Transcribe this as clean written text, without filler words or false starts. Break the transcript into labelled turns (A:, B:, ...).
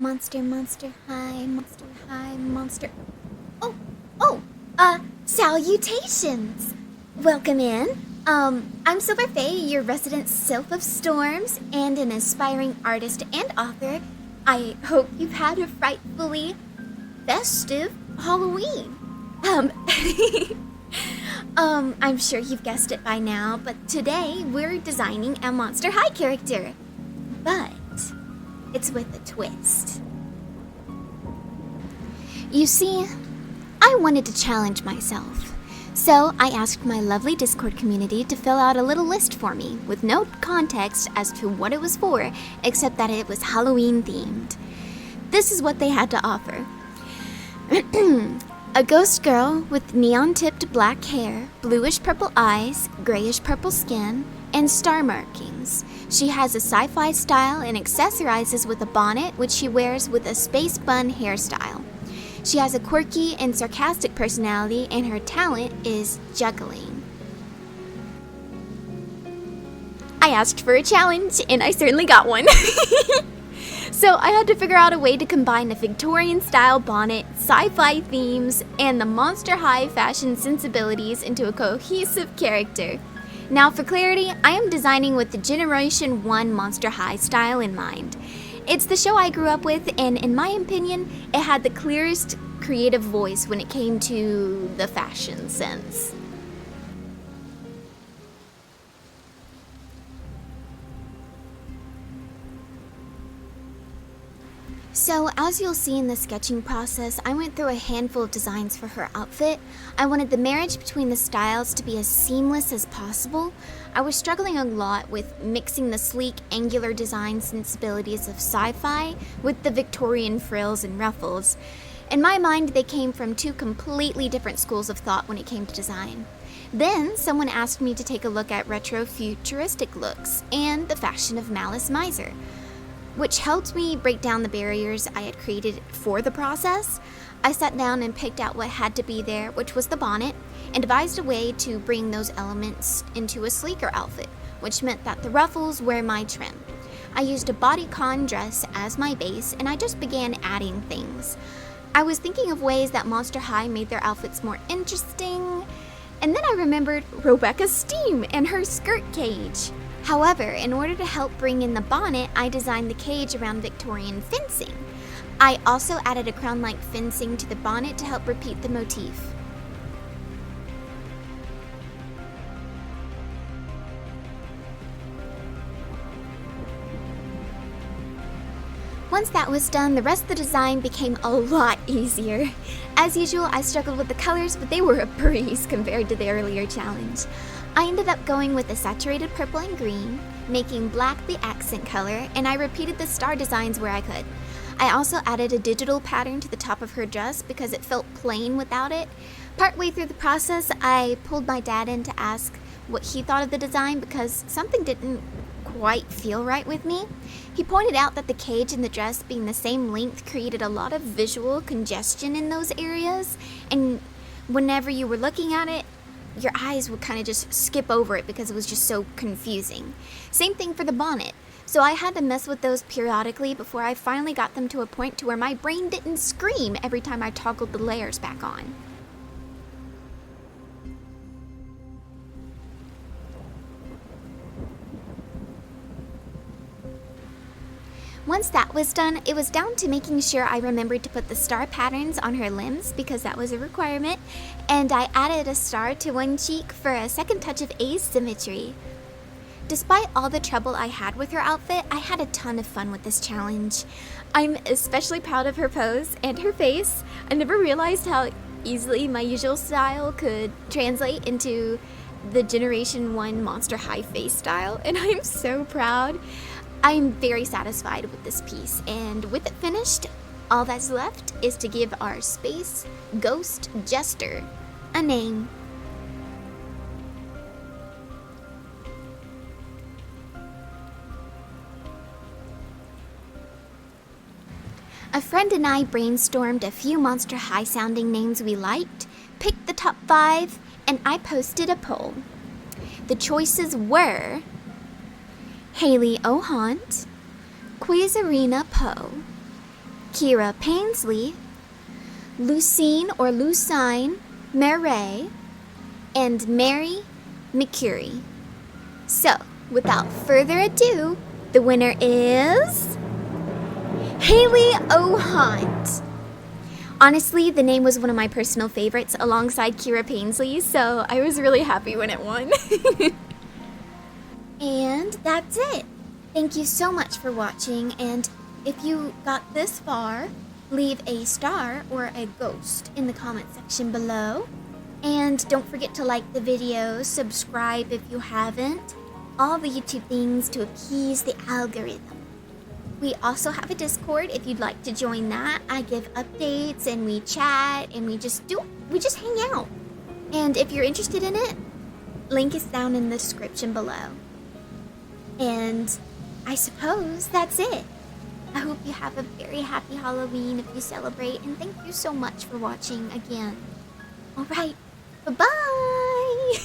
A: Monster, monster high, monster high, monster. Salutations! Welcome in. I'm Silver Fae, your resident sylph of storms, and an aspiring artist and author. I hope you've had a frightfully festive Halloween. I'm sure you've guessed it by now, but today we're designing a Monster High character. But it's with a twist. You see, I wanted to challenge myself, so I asked my lovely Discord community to fill out a little list for me with no context as to what it was for, except that it was Halloween themed. This is what they had to offer. A ghost girl with neon-tipped black hair, bluish-purple eyes, grayish-purple skin, and star markings. She has a sci-fi style and accessorizes with a bonnet, which she wears with a space bun hairstyle. She has a quirky and sarcastic personality, and her talent is juggling. I asked for a challenge, and I certainly got one. So I had to figure out a way to combine the Victorian-style bonnet, sci-fi themes, and the Monster High fashion sensibilities into a cohesive character. Now for clarity, I am designing with the Generation 1 Monster High style in mind. It's the show I grew up with, and in my opinion, it had the clearest creative voice when it came to the fashion sense. So, as you'll see in the sketching process, I went through a handful of designs for her outfit. I wanted the marriage between the styles to be as seamless as possible. I was struggling a lot with mixing the sleek, angular design sensibilities of sci-fi with the Victorian frills and ruffles. In my mind, they came from two completely different schools of thought when it came to design. Then, someone asked me to take a look at retro-futuristic looks and the fashion of Malice Miser, which helped me break down the barriers I had created for the process. I sat down and picked out what had to be there, which was the bonnet, and devised a way to bring those elements into a sleeker outfit, which meant that the ruffles were my trim. I used a bodycon dress as my base, and I just began adding things. I was thinking of ways that Monster High made their outfits more interesting, and then I remembered Rebecca's Steam and her skirt cage. However, in order to help bring in the bonnet, I designed the cage around Victorian fencing. I also added a crown-like fencing to the bonnet to help repeat the motif. Once that was done, the rest of the design became a lot easier. As usual, I struggled with the colors, but they were a breeze compared to the earlier challenge. I ended up going with a saturated purple and green, making black the accent color, and I repeated the star designs where I could. I also added a digital pattern to the top of her dress because it felt plain without it. Partway through the process, I pulled my dad in to ask what he thought of the design because something didn't quite feel right with me. He pointed out that the cage and the dress being the same length created a lot of visual congestion in those areas, and whenever you were looking at it, your eyes would kind of just skip over it because it was just so confusing. Same thing for the bonnet. So I had to mess with those periodically before I finally got them to a point to where my brain didn't scream every time I toggled the layers back on. Once that was done, it was down to making sure I remembered to put the star patterns on her limbs because that was a requirement, and I added a star to one cheek for a second touch of asymmetry. Despite all the trouble I had with her outfit, I had a ton of fun with this challenge. I'm especially proud of her pose and her face. I never realized how easily my usual style could translate into the Generation 1 Monster High face style, and I'm so proud. I'm very satisfied with this piece, and with it finished, all that's left is to give our space ghost jester a name. A friend and I brainstormed a few Monster High sounding names we liked, picked the top 5, and I posted a poll. The choices were Halley O'Haunt, Quizarina Poe, Kira Painsley, Lucine or Lucine Murray, and Mary McCurry. So, without further ado, the winner is Halley O'Haunt. Honestly, the name was one of my personal favorites alongside Kira Painsley, so I was really happy when it won. And that's it. Thank you so much for watching, and if you got this far, leave a star or a ghost in the comment section below. And don't forget to like the video, subscribe if you haven't, all the YouTube things to appease the algorithm. We also have a Discord if you'd like to join that. I give updates and we chat and we just hang out. And if you're interested in it, link is down in the description below. And I suppose that's it. I hope you have a very happy Halloween if you celebrate, and thank you so much for watching again. Alright, bye-bye!